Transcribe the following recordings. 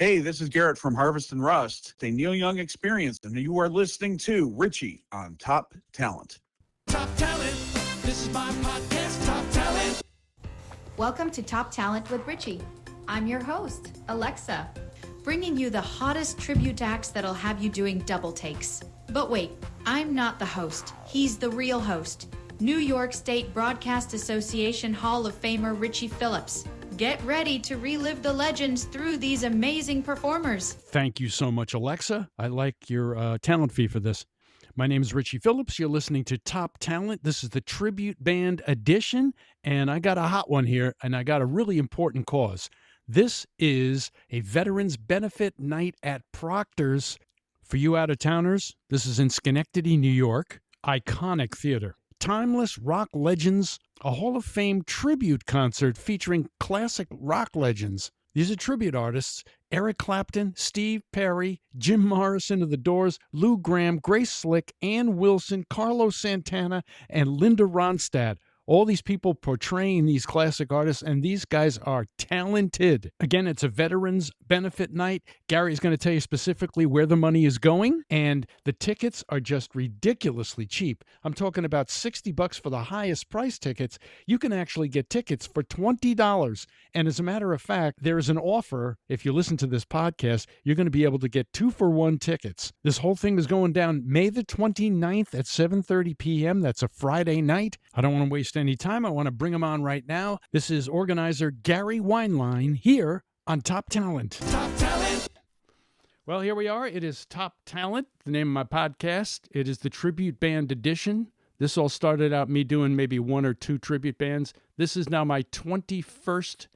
Hey, this is Garrett from Harvest and Rust, a Neil Young experience, and you are listening to Richie on Top Talent. Top Talent. This is my podcast, Top Talent. Welcome to Top Talent with Richie. I'm your host, Alexa, bringing you the hottest tribute acts that'll have you doing double takes. But wait, I'm not the host. He's the real host. New York State Broadcast Association Hall of Famer Richie Phillips. Get ready to relive the legends through these amazing performers. Thank you so much, Alexa. I like your talent fee for this. My name is Richie Phillips. You're listening to Top Talent. This is the Tribute Band edition, and I got a hot one here, and I got a really important cause. This is a Veterans Benefit Night at Proctor's. For you out-of-towners, this is in Schenectady, New York. Iconic theater. Timeless rock legends, a Hall of Fame tribute concert featuring classic rock legends. These are tribute artists: Eric Clapton, Steve Perry, Jim Morrison of The Doors, Lou Gramm, Grace Slick, Ann Wilson, Carlos Santana, and Linda Ronstadt. All these people portraying these classic artists, and these guys are talented. Again, it's a Veterans Benefit Night. Gary's going to tell you specifically where the money is going, and the tickets are just ridiculously cheap. I'm talking about $60 for the highest price tickets. You can actually get tickets for $20. And as a matter of fact, there is an offer. If you listen to this podcast, you're going to be able to get 2-for-1 tickets. This whole thing is going down May the 29th at 7:30 p.m. That's a Friday night. I don't want to waste any time. I want to bring him on right now. This is organizer Gary Weinlein here on Top Talent. Top Talent. Well, here we are. It is Top Talent, the name of my podcast. It is the Tribute Band edition. This all started out me doing maybe one or two tribute bands. This is now my 21st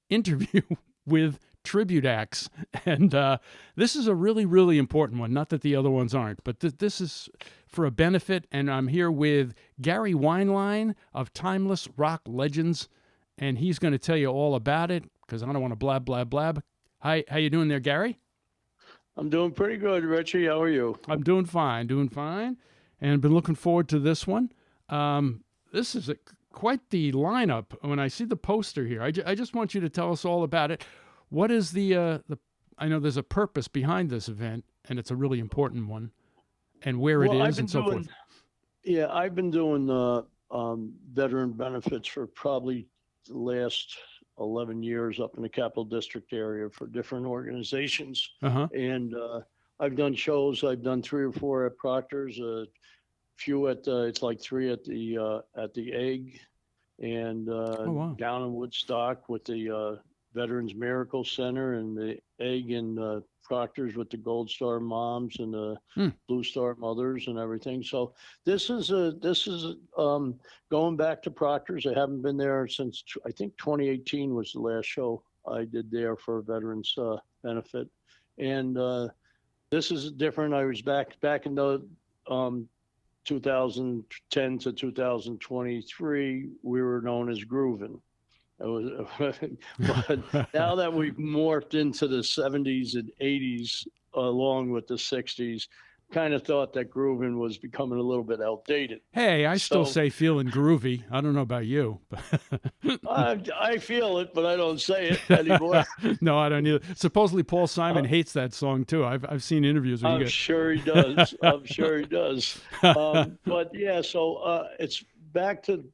interview with tribute acts. And this is a really, really important one. Not that the other ones aren't, but this is for a benefit. And I'm here with Gary Weinlein of Timeless Rock Legends. And he's going to tell you all about it because I don't want to blab, blab, blab. Hi, how you doing there, Gary? I'm doing pretty good, Richie. How are you? I'm doing fine. And been looking forward to this one. This is quite the lineup. When I see the poster here, I just want you to tell us all about it. What is the I know there's a purpose behind this event, and it's a really important one, and where it is and so forth. Yeah, I've been doing veteran benefits for probably the last 11 years up in the Capital District area for different organizations. And I've done shows. I've done 3 or 4 at Proctor's, a few at it's like 3 at the Egg, and down in Woodstock with the Veterans Miracle Center, and the Egg and Proctor's with the Gold Star moms and the Blue Star mothers and everything. So this is going back to Proctor's. I haven't been there since I think 2018 was the last show I did there for Veterans benefit, and this is different. I was back in the 2010 to 2023. We were known as Groovin'. But now that we've morphed into the 70s and 80s along with the 60s, kind of thought that grooving was becoming a little bit outdated. Hey, I still say feeling groovy. I don't know about you. I feel it, but I don't say it anymore. No, I don't either. Supposedly Paul Simon hates that song too. I've seen interviews. I'm sure he does. I'm sure he does. But yeah, so it's back to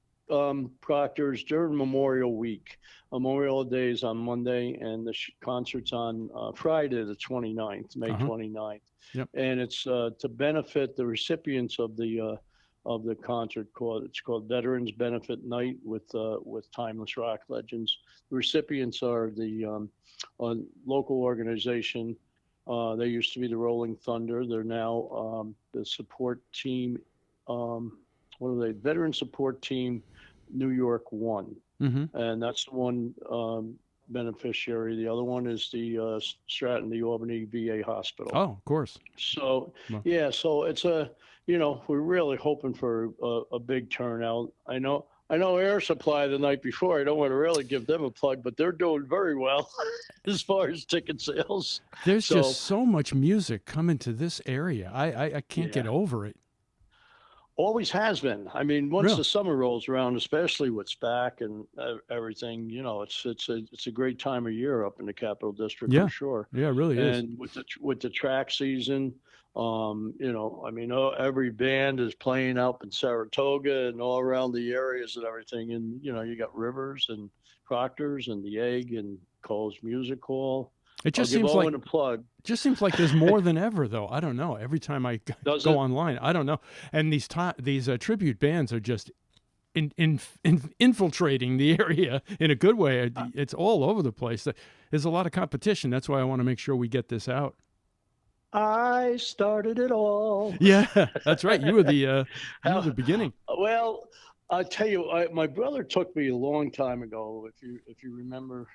Proctor's during Memorial Week. Memorial Day is on Monday, and the concert's on Friday, the 29th, May 29th. Yep. And it's to benefit the recipients of the concert. It's called Veterans Benefit Night with Timeless Rock Legends. The recipients are the local organization. They used to be the Rolling Thunder. They're now the support team. What are they? Veteran Support Team New York 1. And that's the one beneficiary. The other one is the Stratton, the Albany VA Hospital. Oh, of course. So, yeah, so it's we're really hoping for a big turnout. I know Air Supply the night before. I don't want to really give them a plug, but they're doing very well as far as ticket sales. There's just so much music coming to this area. I can't get over it. Always has been. I mean, once Really? the summer rolls around, especially with SPAC and everything, it's a great time of year up in the Capital District Yeah. for sure. Yeah, it really is. And with the track season, I mean, every band is playing up in Saratoga and all around the areas and everything. And you got Rivers and Proctor's and the Egg and Cole's Music Hall. It just I'll give seems like Owen a plug. just seems like there's more than ever, though. I don't know. Every time I Does go it? online, I don't know. And these tribute bands are just infiltrating the area in a good way. It's all over the place. There's a lot of competition. That's why I want to make sure we get this out. I started it all. Yeah, that's right. You were the beginning. Well, I tell you, my brother took me a long time ago. If you remember,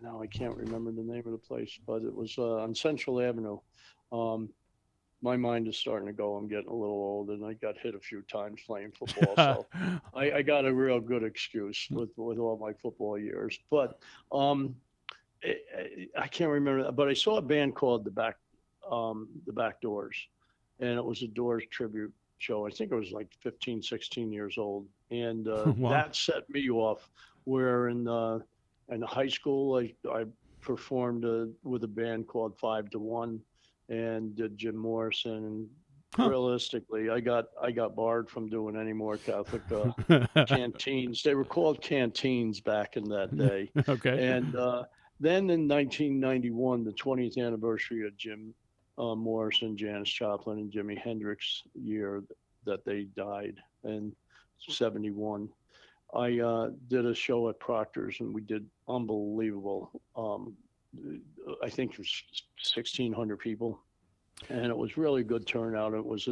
now I can't remember the name of the place, but it was on Central Avenue. My mind is starting to go. I'm getting a little old, and I got hit a few times playing football, so I got a real good excuse with all my football years. But I can't remember that. But I saw a band called the Back Doors, and it was a Doors tribute show. I think I was like 15, 16 years old, and Wow. that set me off. Where in high school, I performed with a band called 5 to 1, and did Jim Morrison. And realistically, I got barred from doing any more Catholic canteens. They were called canteens back in that day. Okay. And then in 1991, the 20th anniversary of Jim Morrison, Janis Joplin, and Jimi Hendrix year that they died in 71. I did a show at Proctor's, and we did unbelievable. I think it was 1,600 people, and it was really good turnout. It was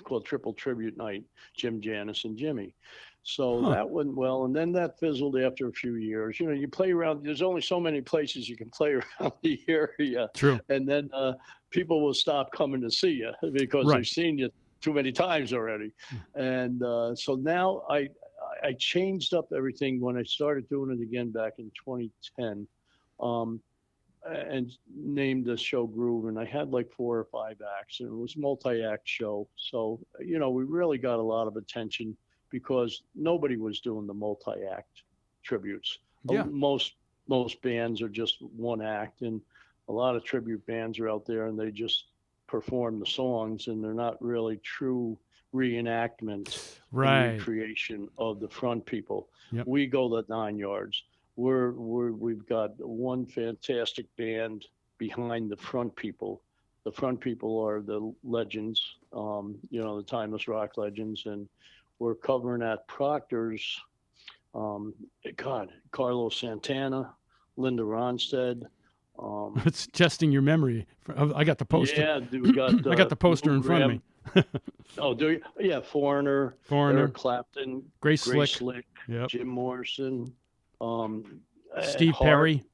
called Triple Tribute Night, Jim, Janis, and Jimmy. So that went well, and then that fizzled after a few years. You play around. There's only so many places you can play around the area. True. And then people will stop coming to see you because they've seen you too many times already. And so now I changed up everything when I started doing it again back in 2010, and named the show Groove. And I had like 4 or 5 acts, and it was a multi-act show. So, we really got a lot of attention because nobody was doing the multi-act tributes. Yeah. Most bands are just one act, and a lot of tribute bands are out there and they just perform the songs, and they're not really true reenactment, recreation of the front people. Yep. We go the 9 yards. We've got one fantastic band behind the front people. The front people are the legends, the timeless rock legends, and we're covering at Proctor's. Carlos Santana, Linda Ronstadt. It's testing your memory. I got the poster. Yeah, we got. I got the poster in front of me. Oh, do you? Yeah, Foreigner, Eric Clapton, Grace Slick, yep. Jim Morrison, Steve Hart, Perry,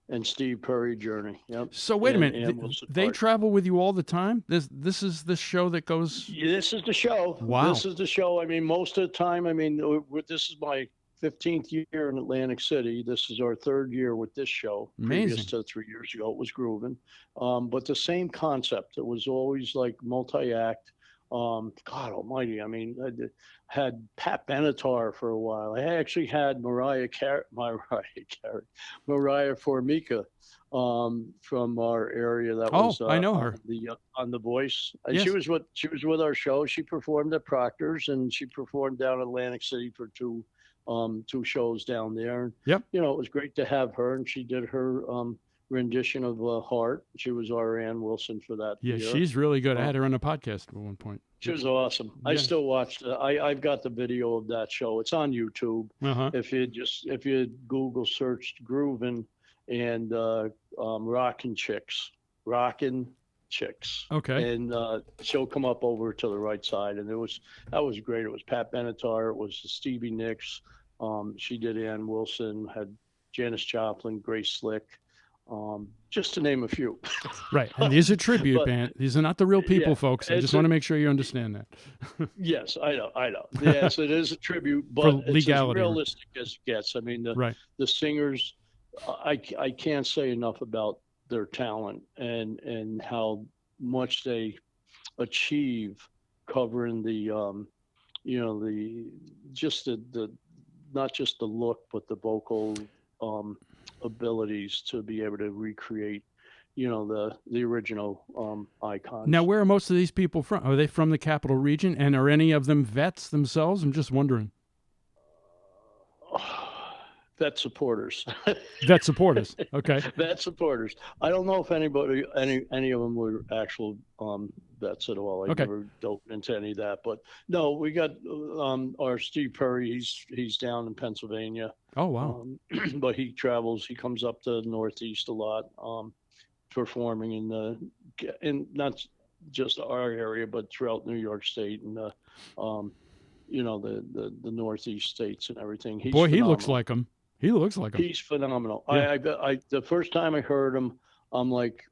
and Steve Perry, Journey. Yep. So wait a minute, they travel with you all the time? This is the show that goes. Yeah, this is the show. Wow. This is the show. I mean, most of the time. I mean, this is my 15th year in Atlantic City. This is our 3rd year with this show. Amazing. Previous to 3 years ago, it was Groovin'. But the same concept. It was always like multi-act. God almighty. I mean, I had Pat Benatar for a while. I actually had Mariah Formica from our area. That was I know her. On The Voice. And yes. She was with our show. She performed at Proctor's, and she performed down in Atlantic City for 2 shows down there. Yep. It was great to have her, and she did her rendition of Heart. She was our Ann Wilson for that. Yeah, year. she's really good. I had her on a podcast at one point. She was awesome. Yeah. I still watched it. I've got the video of that show. It's on YouTube. Uh-huh. If you Google searched Groovin' and Rockin' Chicks. Okay. And she'll come up over to the right side, and that was great. It was Pat Benatar. It was Stevie Nicks. She did Ann Wilson. Had Janis Joplin, Grace Slick. Just to name a few. Right. And these are tribute band. These are not the real people, folks. I just want to make sure you understand that. Yes, I know. Yes, it is a tribute, but it's as realistic as it gets. I mean, the singers, I can't say enough about their talent and how much they achieve covering the just the not just the look, but the vocal abilities to be able to recreate, the original icons. Now, where are most of these people from? Are they from the Capital Region, and are any of them vets themselves? I'm just wondering. Vet supporters. Vet supporters. Okay. Vet supporters. I don't know if any of them were actual vets at all. I never dove into any of that. But no, we got our Steve Perry. He's down in Pennsylvania. Oh wow. But he travels. He comes up to the Northeast a lot, performing in not just our area, but throughout New York State and the Northeast states and everything. Boy, he looks like him. He looks like him. He's phenomenal. Yeah. I the first time I heard him, I'm like,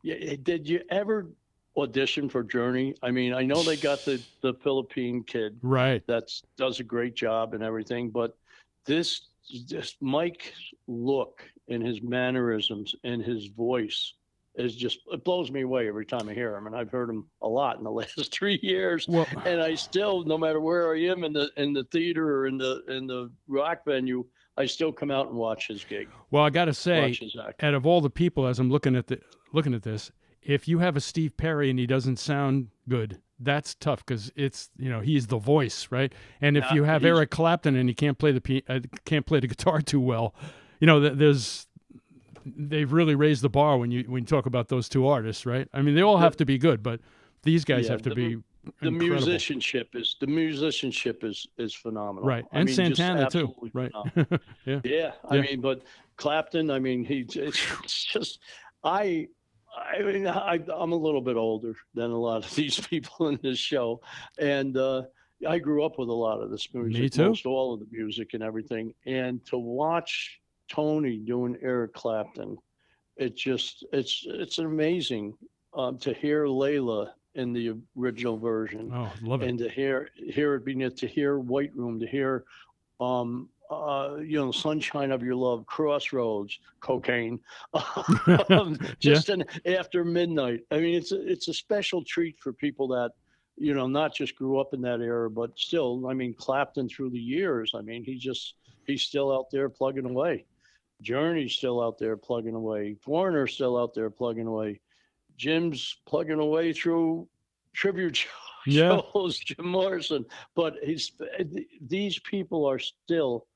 yeah, did you ever audition for Journey? I mean, I know they got the Philippine kid, right, that does a great job and everything, but this Mike's look and his mannerisms and his voice is just, it blows me away every time I hear him. And I've heard him a lot in the last 3 years. Well, and I still, no matter where I am in the theater or in the rock venue, I still come out and watch his gig. Well, I got to say, out of all the people, as I'm looking at this, if you have a Steve Perry and he doesn't sound good, that's tough because it's, he's the voice, right? And if you have Eric Clapton and he can't play the guitar too well, they've really raised the bar when you talk about those two artists, right? I mean, they all have to be good, but these guys have to be. The incredible. musicianship is phenomenal, right? And Santana too, right? yeah. I mean, but Clapton, I mean, it's just I'm a little bit older than a lot of these people in this show, and I grew up with a lot of this music, Me too. most all of the music and everything, and to watch Tony doing Eric Clapton, it's amazing to hear Layla in the original version. Oh, love it. And to hear it, to hear White Room, to hear Sunshine of Your Love, Crossroads, Cocaine, after midnight. I mean, it's a special treat for people that, not just grew up in that era, but still, I mean, Clapton through the years, I mean, he's still out there plugging away. Journey's still out there plugging away. Foreigner's still out there plugging away. Jim's plugging away through tribute shows, Jim Morrison. But these people are still,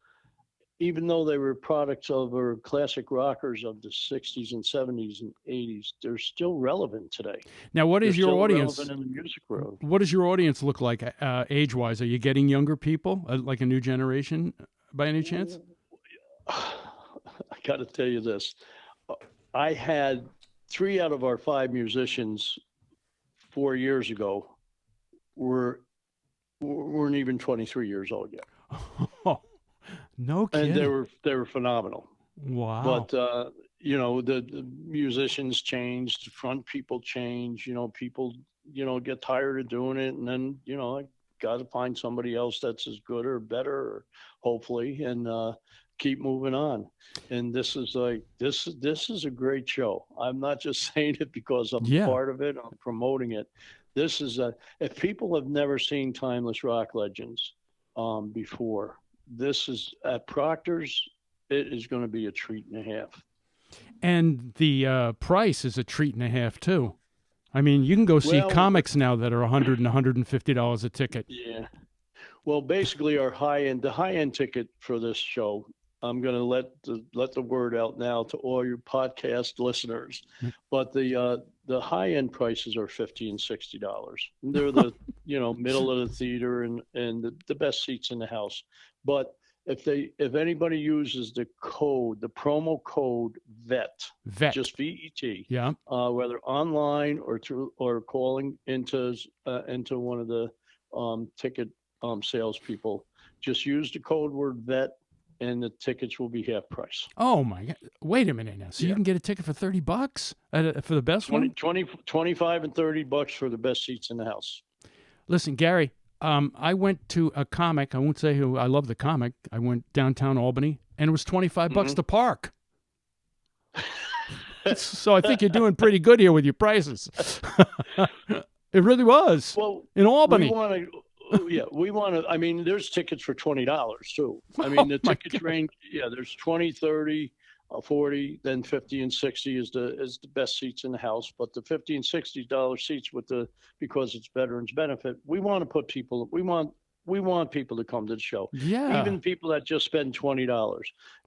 even though they were products of or classic rockers of the 60s and 70s and 80s, they're still relevant today. Now, what is your audience? In the music world. What does your audience look like age-wise? Are you getting younger people, like a new generation, by any chance? I got to tell you this. I had 3 out of our 5 musicians 4 years ago weren't even 23 years old yet. Oh, no kidding. And they were phenomenal. Wow. But the musicians changed, front people change. People get tired of doing it, and then I got to find somebody else that's as good or better, or hopefully, and keep moving on. And this is a great show. I'm not just saying it because I'm part of it. I'm promoting it. This is if people have never seen Timeless Rock Legends before, this is at Proctor's. It is going to be a treat and a half. And the price is a treat and a half too. I mean, you can go see comics now that are $100 and $150 a ticket. Yeah. Well, basically, the high end ticket for this show, I'm going to let the word out now to all your podcast listeners. But the high end prices are $50 and $60. They're the middle of the theater and the best seats in the house. But if anybody uses the promo code VET, just VET, whether online or calling into one of the ticket salespeople, just use the code word VET, and the tickets will be half price. Oh my God! Wait a minute now. So you can get a ticket for $30 for the best one? 25 and $30 for the best seats in the house. Listen, Gary, I went to a comic. I won't say who. I love the comic. I went downtown Albany, and it was $25 to park. So I think you're doing pretty good here with your prices. It really was. Well, in Albany. Yeah, we want to. I mean, there's tickets for $20 too. I mean, the tickets range. Yeah, there's 20, 30, 40, then 50 and 60 is the best seats in the house. But the 50 and $60 seats because it's veterans benefit. We want to put people. We want people to come to the show. Yeah. Even people that just spend $20.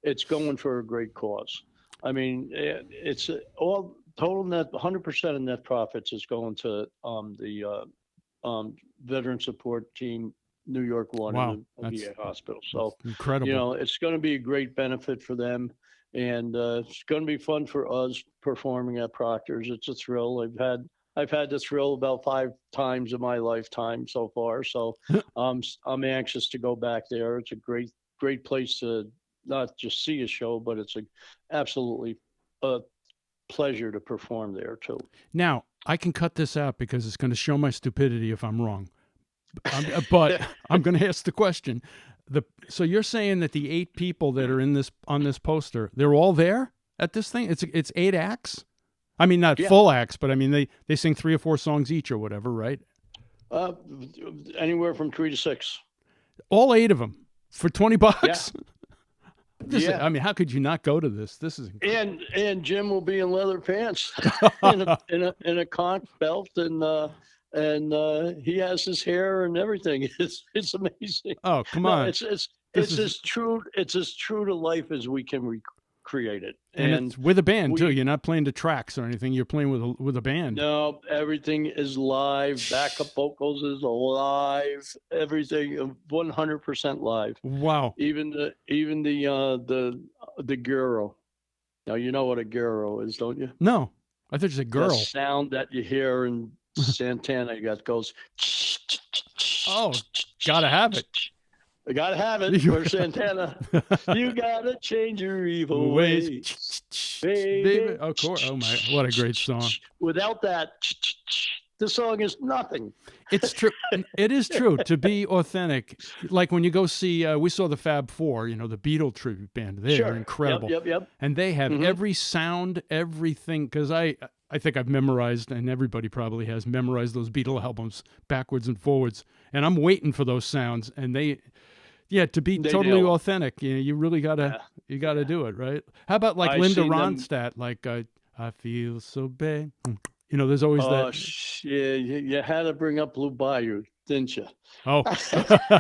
It's going for a great cause. I mean, it's all total net. 100% of net profits is going to the veteran support team, New York One, Wow, in the that's VA hospital. So, incredible. it's going to be a great benefit for them. And it's going to be fun for us performing at Proctor's. It's a thrill. I've had the thrill about 5 times in my lifetime so far. So I'm anxious to go back there. It's a great place to not just see a show, but it's absolutely a pleasure to perform there too. Now, I can cut this out because it's going to show my stupidity if I'm wrong. But I'm going to ask the question. So you're saying that the 8 people that are on this poster, they're all there at this thing? It's 8 acts? I mean, not full acts, but I mean, they sing 3 or 4 songs each or whatever, right? Anywhere from 3 to 6. All 8 of them for $20? Yeah. I mean, how could you not go to this? This is incredible. And Jim will be in leather pants in a conch belt and he has his hair and everything. It's amazing. Oh, come on. It's as true to life as we can recreate it. And it's with a band too. You're not playing to tracks or anything. You're playing with a band. No, everything is live. Backup vocals is live. Everything 100% live. Wow. Even the gyro. Now you know what a gyro is, don't you? No, I thought you said girl. The sound that you hear in Santana goes. Oh, gotta have it. I gotta have it for Santana. You gotta change your evil ways, baby. Of course. Oh my, what a great song. Without that, the song is nothing. It's true. It is true to be authentic. Like when you go see, we saw the Fab Four, the Beatle tribute band. They're incredible. Yep. And they have every sound, everything. Because I think I've memorized, and everybody probably has memorized those Beatle albums backwards and forwards. And I'm waiting for those sounds. And to be totally authentic, you really gotta do it, right? How about like Linda Ronstadt, like I feel so bad. There's always that. Yeah, you had to bring up Blue Bayou, didn't you? Oh,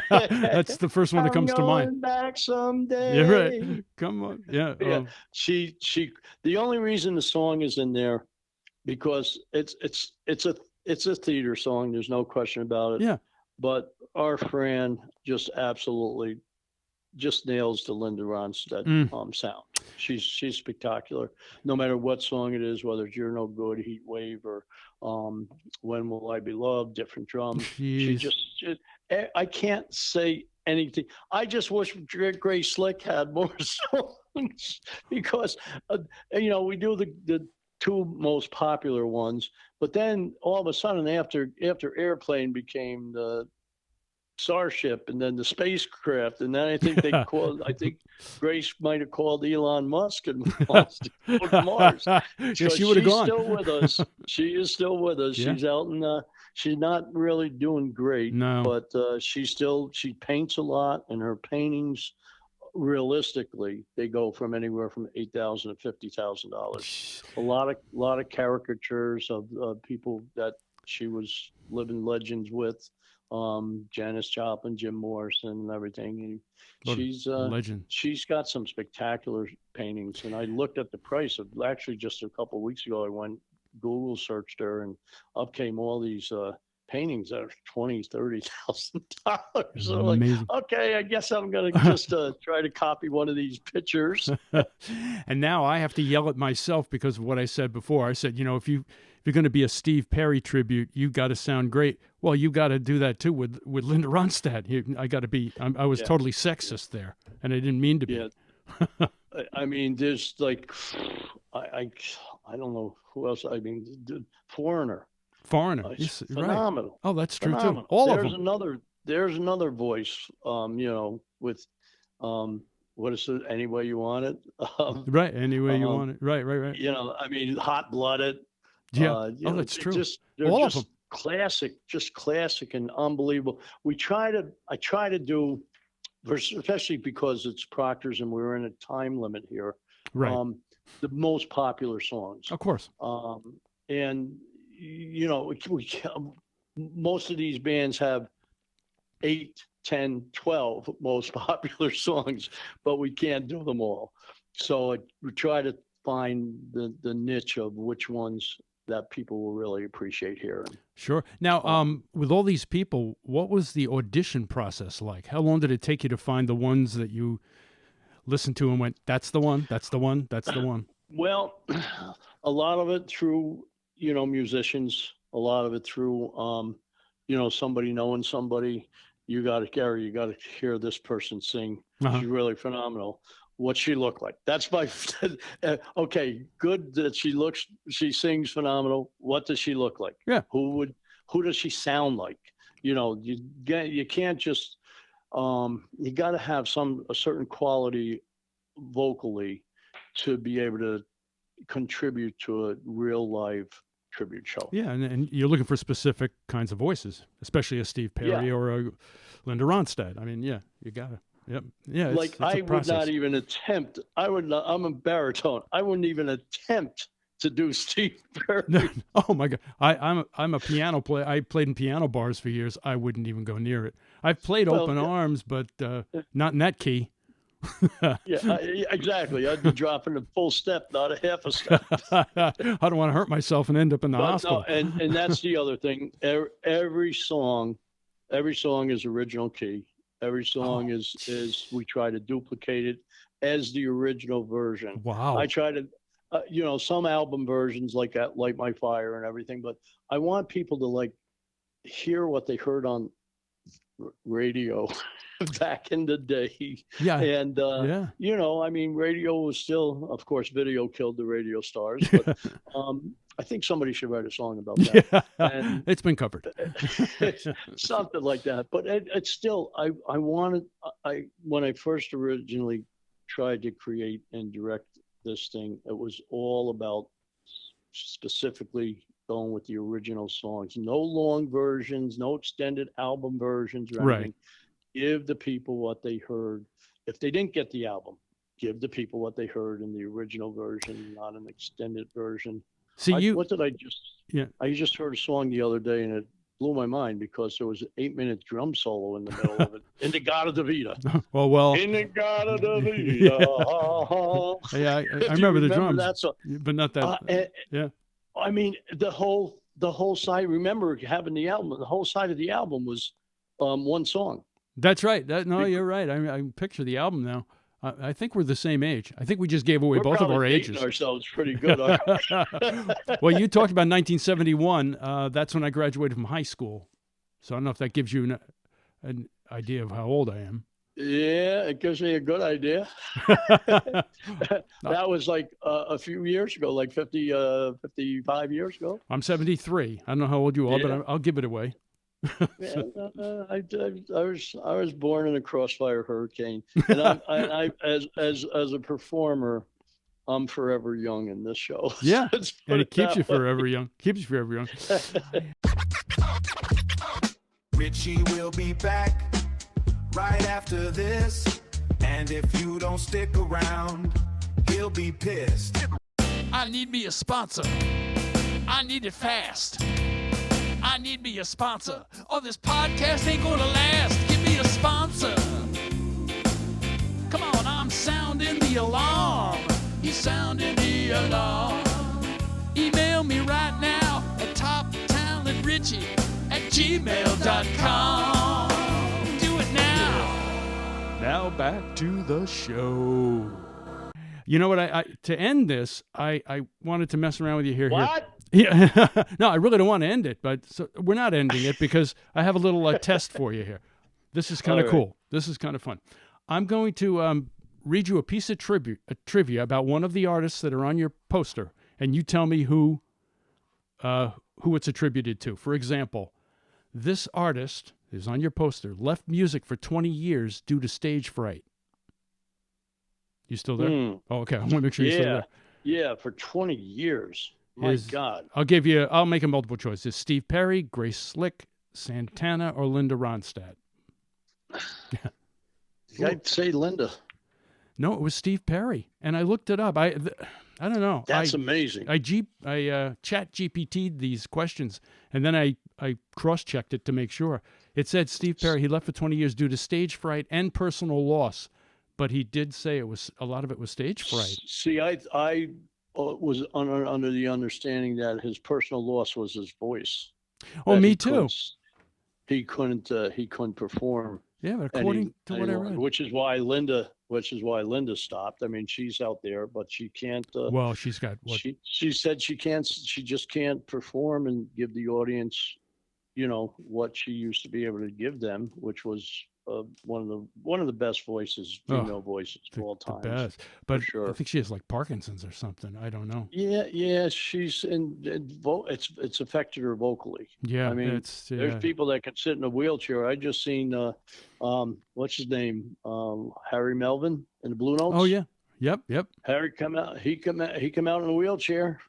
that's the first one that comes to mind. I'm going back someday. Yeah, right. Come on, yeah. Yeah. She. The only reason the song is in there because it's a theater song. There's no question about it. Yeah. But our Fran just absolutely nails the Linda Ronstadt sound. She's spectacular. No matter what song it is, whether it's You're No Good, Heat Wave, or When Will I Be Loved, different drums. I can't say anything. I just wish Grace Slick had more songs because we do the 2 most popular ones, but then all of a sudden after Airplane became the Starship and then the spacecraft, and then I think Grace might have called Elon Musk and wants to go to Mars. She would have gone. Still with us. She is still with us. Yeah. She's out in she's not really doing great, no, but she paints a lot, and her paintings realistically they go from anywhere from $8,000 to $50,000. A lot of caricatures of people that she was living legends with, Janis Joplin, Jim Morrison, and everything. And she's legend. She's got some spectacular paintings, and I looked at the price of actually just a couple of weeks ago. I went Google searched her, and up came all these paintings that are $20,000-$30,000. So like, okay, I guess I'm gonna just try to copy one of these pictures. And now I have to yell at myself because of what I said before. I said, if you're going to be a Steve Perry tribute, you got to sound great. Well, you got to do that too with Linda Ronstadt. I got to be. I was totally sexist there, and I didn't mean to be. Yeah. I mean, there's like, I don't know who else. I mean, Foreigner. Phenomenal. Right. Oh, that's true too. All of them. There's another voice. With what is it? Any Way You Want It. Right. Any Way You Want It. Right. I mean, Hot Blooded. Yeah. That's true. All of them. classic, just classic and unbelievable. I try to do, especially because it's Proctor's and we're in a time limit here. Right. The most popular songs. Of course. And most of these bands have 8, 10, 12 most popular songs, but we can't do them all. So we try to find the niche of which ones that people will really appreciate hearing. Sure. Now, with all these people, what was the audition process like? How long did it take you to find the ones that you listened to and went, that's the one, that's the one, that's the one? Well, a lot of it through, musicians, a lot of it through, somebody knowing somebody. Gary, you got to hear this person sing. She's really phenomenal. What she look like? That's my okay. Good that she sings phenomenal. What does she look like? Yeah. Who does she sound like? You can't just you got to have a certain quality vocally to be able to contribute to a real live tribute show. Yeah, and you're looking for specific kinds of voices, especially a Steve Perry or a Linda Ronstadt. I mean, you gotta. Yep. Yeah. I would not even attempt. I'm a baritone. I wouldn't even attempt to do Steve Perry. Oh my God. I'm a piano player. I played in piano bars for years. I wouldn't even go near it. I've played open arms, but not in that key. Exactly. I'd be dropping a full step, not a half a step. I don't want to hurt myself and end up in the hospital. No, and that's the other thing. Every song is original key. Every song is we try to duplicate it as the original version. Wow. I try to, some album versions like that, Light My Fire and everything, but I want people to hear what they heard on radio back in the day. Yeah. And, radio was still, of course, video killed the radio stars, but I think somebody should write a song about that. Yeah. And it's been covered. something like that. But it's still, when I first originally tried to create and direct this thing, it was all about specifically going with the original songs. No long versions, no extended album versions or anything. Right. Give the people what they heard. If they didn't get the album, give the people what they heard in the original version, not an extended version. See, what did I just? Yeah, I just heard a song the other day, and it blew my mind because there was an 8-minute drum solo in the middle of it. In the God of the Vida. Well. In the God of the Vida. Yeah, I remember the drums, that song. But not that. Yeah. I mean, the whole side. Remember having the album. The whole side of the album was one song. That's right. You're right. I picture the album now. I think we're the same age. I think we just gave away both of our ages. We're ourselves pretty good. Well, you talked about 1971. That's when I graduated from high school. So I don't know if that gives you an idea of how old I am. Yeah, it gives me a good idea. That was like a few years ago, like 55 years ago. I'm 73. I don't know how old you are, but I'll give it away. Yeah, I was born in a crossfire hurricane, and I as a performer, I'm forever young in this show. Yeah, and it keeps you forever young. Keeps you forever young. Richie will be back right after this, and if you don't stick around, he'll be pissed. I need me a sponsor. I need it fast. I need me a sponsor, or this podcast ain't gonna last. Give me a sponsor. Come on, I'm sounding the alarm. He's sounding the alarm. Email me right now at toptalentrichie@gmail.com. Do it now. Now back to the show. You know what? To end this, I wanted to mess around with you here. What? Yeah. No, I really don't want to end it, but we're not ending it because I have a little test for you here. This is kind of cool. This is kind of fun. I'm going to read you a piece of trivia about one of the artists that are on your poster, and you tell me who it's attributed to. For example, this artist is on your poster, left music for 20 years due to stage fright. You still there? Oh, okay. I want to make sure you're still there. Yeah, for 20 years. My God. I'll make a multiple choice. Is Steve Perry, Grace Slick, Santana, or Linda Ronstadt? I'd say Linda. No, it was Steve Perry, and I looked it up. I don't know. That's amazing. I chat GPT'd these questions, and then I cross-checked it to make sure. It said Steve Perry, he left for 20 years due to stage fright and personal loss, but he did say a lot of it was stage fright. See, I was under the understanding that his personal loss was his voice. Oh, me too. He couldn't perform. Yeah, but according to what I read, which is why Linda stopped. I mean, she's out there, but she can't. Well, she's got what? She said she can't. She just can't perform and give the audience, what she used to be able to give them, which was one of the best voices, female voices of all time. The best, but sure. I think she has like Parkinson's or something. I don't know. Yeah, she's it's affected her vocally. Yeah, I mean, there's people that can sit in a wheelchair. I just seen what's his name, Harry Melvin in the Blue Notes. Oh yeah, yep. Harry come out. He come out in a wheelchair.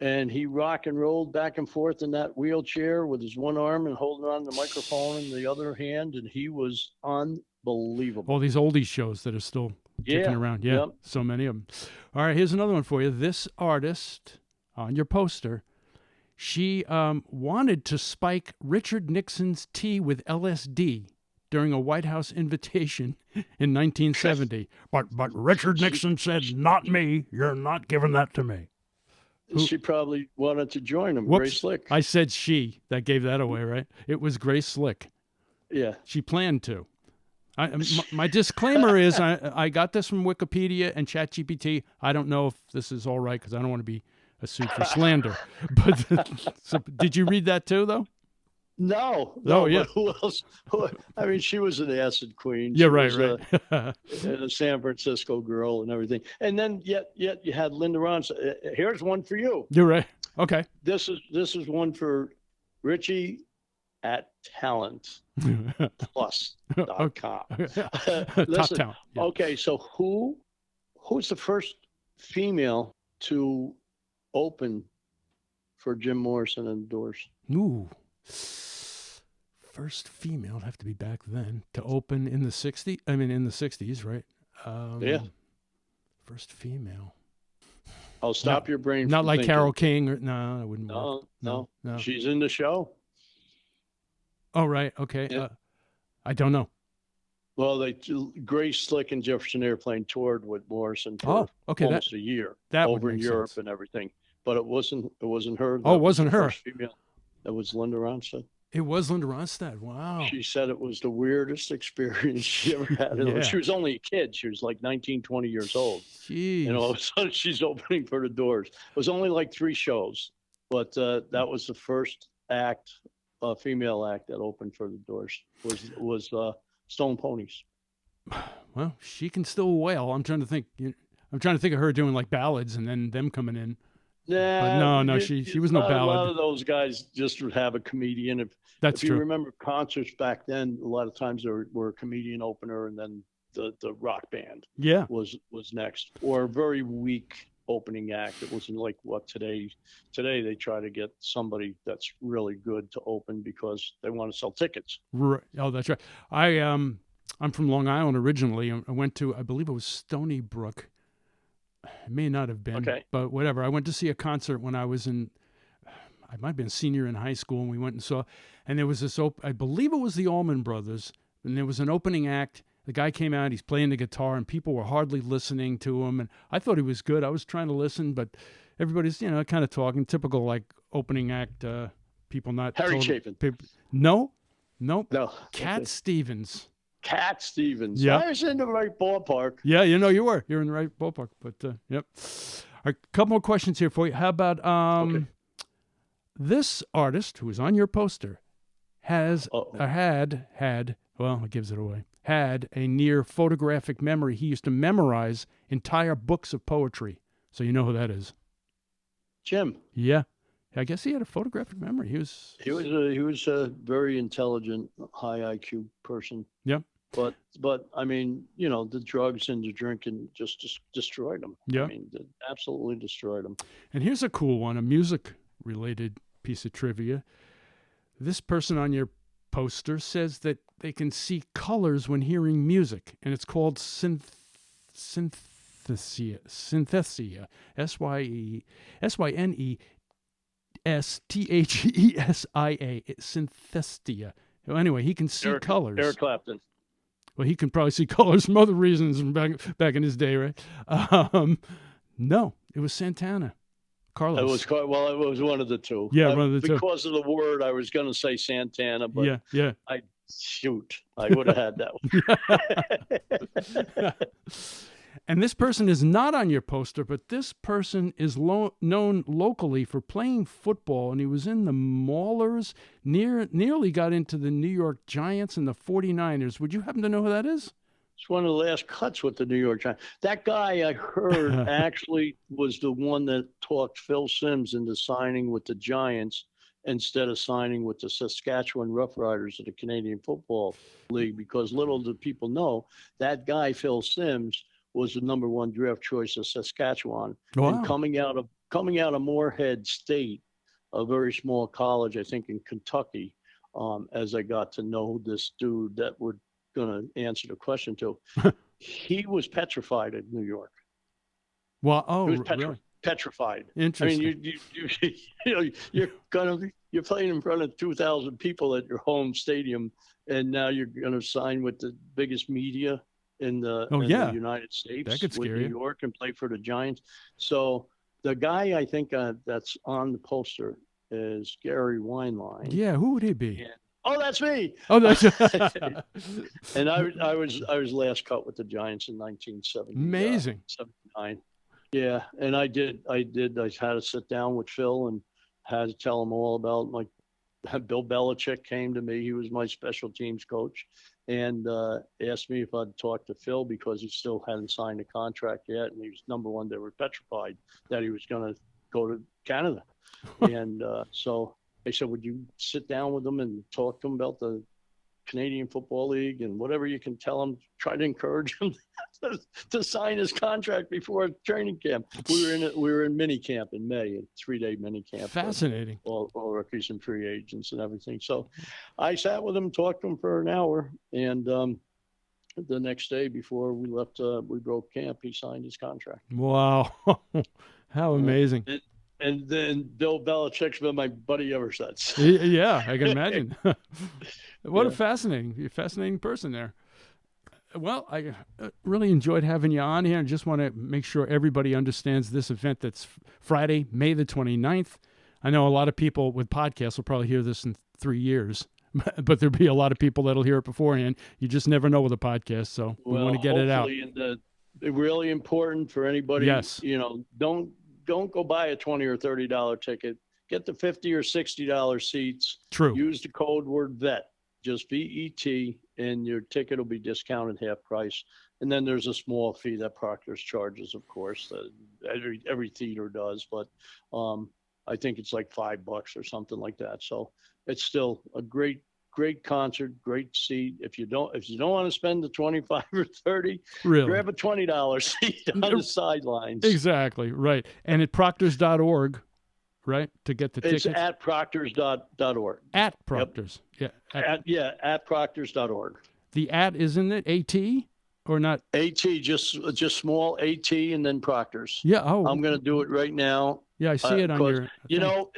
And he rock and rolled back and forth in that wheelchair with his one arm and holding on the microphone in the other hand. And he was unbelievable. All these oldies shows that are still kicking around. Yeah, so many of them. All right, here's another one for you. This artist on your poster, she wanted to spike Richard Nixon's tea with LSD during a White House invitation in 1970. but Richard Nixon said, "Not me. You're not giving that to me." She probably wanted to join him. Grace Slick. I said she. That gave that away, right? It was Grace Slick. Yeah. She planned to. My disclaimer is I got this from Wikipedia and ChatGPT. I don't know if this is all right because I don't want to be sued for slander. But so, did you read that too, though? No. Oh, yeah. Who else? I mean, she was an acid queen. Yeah, right. A San Francisco girl and everything. And then yet you had Linda Ronstadt. Here's one for you. You're right. Okay. This is one for Richie at talentplus.com. Top talent. Yeah. Okay, so who's the first female to open for Jim Morrison and the Doors? Ooh. First female, it'd have to be back then, to open in the 60s. I mean, in the 60s, right? Yeah. First female. I'll stop your brain. Not like thinking. Carole King. No, I wouldn't. No. She's in the show. Oh, right. Okay. Yeah. I don't know. Well, Grace Slick and Jefferson Airplane toured with Morrison for almost a year over in Europe and everything. But it wasn't her. Oh, it wasn't her. First female. That was Linda Ronstadt. It was Linda Ronstadt. Wow. She said it was the weirdest experience she ever had. Yeah. She was only a kid. She was like 19, 20 years old. Jeez. And all of a sudden she's opening for the Doors. It was only like 3 shows, but that was the first female act that opened for the Doors was Stone Ponies. Well, she can still wail. I'm trying to think of her doing like ballads and then them coming in. Nah, no, she was no ballad. A lot of those guys just would have a comedian. If you remember concerts back then, a lot of times there were a comedian opener and then the rock band was next, or a very weak opening act. It wasn't like what today they try to get somebody that's really good to open because they want to sell tickets. Right. Oh, that's right. I'm from Long Island originally. I went to, I believe it was Stony Brook. It may not have been, but whatever. I went to see a concert when I was I might have been a senior in high school, and we went and saw, and there was this, I believe it was the Allman Brothers, and there was an opening act. The guy came out, he's playing the guitar, and people were hardly listening to him, and I thought he was good. I was trying to listen, but everybody's, kind of talking, typical like opening act, people not. Harry Chapin. No. Cat Stevens. Cat Stevens. Yeah. I was in the right ballpark. Yeah, you were. You're in the right ballpark. But, yep. A couple more questions here for you. How about this artist who is on your poster had, well, it gives it away, had a near photographic memory. He used to memorize entire books of poetry. So you know who that is. Jim. Yeah. I guess he had a photographic memory. He was a very intelligent, high IQ person. Yep. But I mean, you know, the drugs and the drinking just destroyed them. Yeah. I mean, absolutely destroyed them. And here's a cool one, a music-related piece of trivia. This person on your poster says that they can see colors when hearing music, and it's called synthesia. Synthesia. Synthesia. Synthesia. Well, anyway, he can see colors. Eric Clapton. Well, he can probably see colors from other reasons back in his day, right? No, it was Santana. Carlos. It was one of the two. Yeah, one of the two. Because of the word, I was going to say Santana, but yeah. I would have had that one. And this person is not on your poster, but this person is known locally for playing football, and he was in the Maulers, nearly got into the New York Giants and the 49ers. Would you happen to know who that is? It's one of the last cuts with the New York Giants. That guy I heard actually was the one that talked Phil Simms into signing with the Giants instead of signing with the Saskatchewan Roughriders of the Canadian Football League, because little do people know that guy, Phil Simms, was the number one draft choice of Saskatchewan. Wow. And coming out of Moorhead State, a very small college, I think in Kentucky, as I got to know this dude that we're going to answer the question to, he was petrified in New York. Well, He was really? Petrified. Interesting. I mean, you're playing in front of 2,000 people at your home stadium, and now you're going to sign with the biggest media in the United States, that could scare with you. New York, and play for the Giants. So the guy I think that's on the poster is Gary Weinlein. Yeah, who would he be? Oh, that's me. Oh, that's And I was last cut with the Giants in 1970. amazing. 79. Yeah, and I had to sit down with Phil and had to tell him all about Bill Belichick came to me. He was my special teams coach, and asked me if I'd talk to Phil because he still hadn't signed a contract yet, and he was number one. They were petrified that he was going to go to Canada, and so they said, "Would you sit down with him and talk to him about the Canadian Football League and whatever you can tell him? Try to encourage him to sign his contract before training camp." We were in mini camp in May, a 3-day mini camp. Fascinating. All rookies and free agents and everything. So I sat with him, talked to him for an hour, and the next day before we left, we broke camp, he signed his contract. Wow. How amazing. And then Bill Belichick's been my buddy ever since. Yeah, I can imagine. What a fascinating person there. Well, I really enjoyed having you on here, and just want to make sure everybody understands this event that's Friday, May the 29th. I know a lot of people with podcasts will probably hear this in 3 years, but there'll be a lot of people that'll hear it beforehand. You just never know with a podcast, so we want to get it out. And really important for anybody. Yes. You know, don't go buy a $20 or $30 ticket. Get the $50 or $60 seats. True. Use the code word VET, just VET, and your ticket will be discounted half price. And then there's a small fee that Proctor's charges, of course, that every theater does, but I think it's like $5 or something like that. So it's still a great concert, great seat. If you don't want to spend the 25 or 30, really, grab a $20 seat on the sidelines. Exactly, right. And at proctors.org, right, to get the tickets. It's at proctors.org. At Proctors. Yep. At proctors.org. The at, isn't it AT or not? AT, just small AT and then Proctors. Yeah. Oh, I'm going to do it right now. Yeah, I see it on your. You know,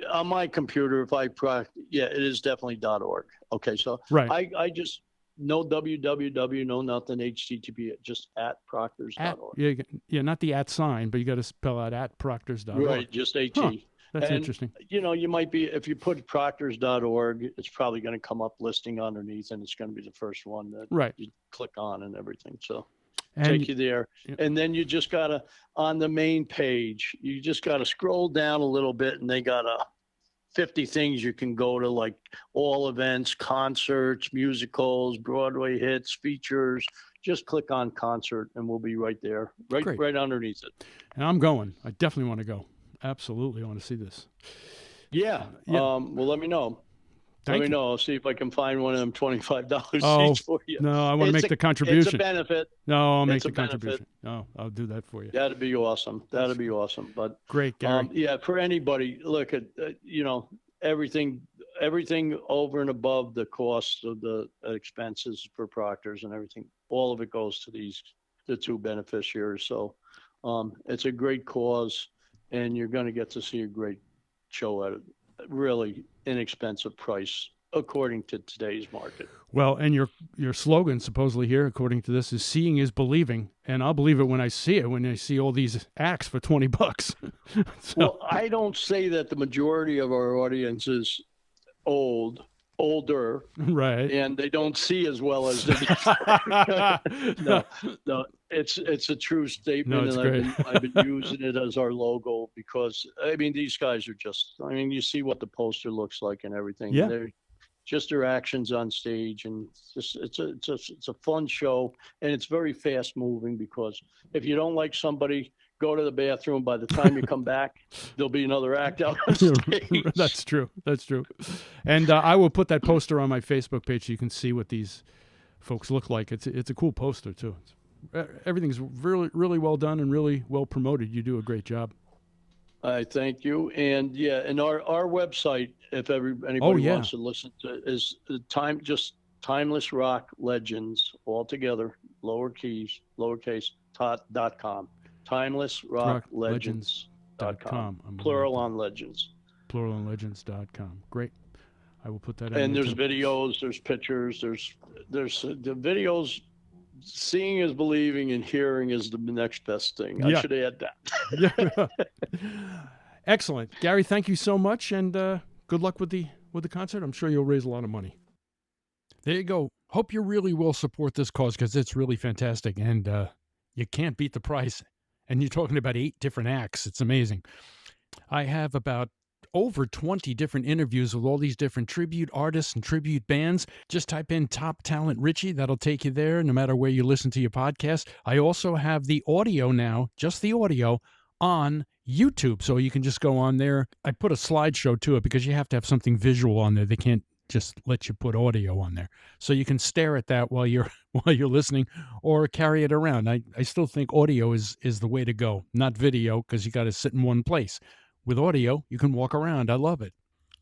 on my computer, it is definitely .org. Okay, so right. I just no www, no nothing, HTTP, just at proctors.org. Yeah, not the at sign, but you got to spell out at proctors.org. Right, just AT. Huh, that's interesting. You know, you might be, if you put proctors.org, it's probably going to come up listing underneath, and it's going to be the first one that you click on and everything. So. Take you there. And then you just got to, on the main page, you just got to scroll down a little bit, and they got 50 things you can go to, like all events, concerts, musicals, Broadway hits, features. Just click on concert and we'll be right there, right underneath it. And I'm going. I definitely want to go. Absolutely. I want to see this. Yeah. Well, let me know. Let me know. I'll see if I can find one of them $25 Oh, each for you. no, I want to make the It's contribution. a benefit. No, I'll make It's the a benefit. contribution. No, I'll do that for you. That'd be awesome. That'd be awesome. But Great, Gary. yeah, for anybody, look at everything over and above the cost of the expenses for proctors and everything. All of it goes to the two beneficiaries. So it's a great cause, and you're going to get to see a great show at a really inexpensive price according to today's market. Well, and your slogan supposedly here, according to this, is "Seeing is believing," and I'll believe it when I see it. When I see all these acts for $20. So. Well, I don't say that the majority of our audience is older, right? And they don't see as well as they no, it's a true statement. No, it's and great. I've been using it as our logo because these guys are you see what the poster looks like and everything. Yeah. They're just their actions on stage, and it's a fun show, and it's very fast moving because if you don't like somebody, go to the bathroom. By the time you come back, there'll be another act out on stage. That's true. And I will put that poster on my Facebook page so you can see what these folks look like. It's a cool poster too. Everything's really, really well done and really well promoted. You do a great job. I thank you. And yeah, and our website, if anybody wants to listen to, is Timeless Rock Legends, all together, lowercase, .com. TimelessRockLegends.com. Plural on legends. Pluralonlegends.com. Great. I will put that in. And there's videos, there's pictures, there's the videos. Seeing is believing, and hearing is the next best thing. I should add that. Excellent, Gary. Thank you so much, and good luck with the concert. I'm sure you'll raise a lot of money. There you go. Hope you really will support this cause because it's really fantastic, and you can't beat the price. And you're talking about 8 different acts. It's amazing. I have about over 20 different interviews with all these different tribute artists and tribute bands. Just type in Top Talent Richie. That'll take you there no matter where you listen to your podcast. I also have the audio now, just the audio, on YouTube. So you can just go on there. I put a slideshow to it because you have to have something visual on there. They can't just let you put audio on there. So you can stare at that while you're listening or carry it around. I still think audio is the way to go, not video, because you got to sit in one place. With audio, you can walk around. I love it.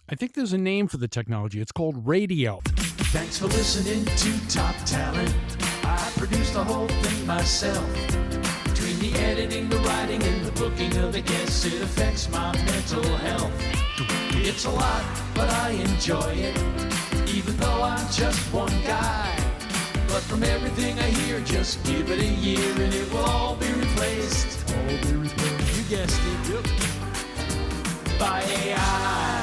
I think there's a name for the technology. It's called radio. Thanks for listening to Top Talent. I produced the whole thing myself. Between the editing, the writing, and the booking of the guests, it affects my mental health. It's a lot, but I enjoy it, even though I'm just one guy. But from everything I hear, just give it a year and it will all be replaced. You guessed it. By AI.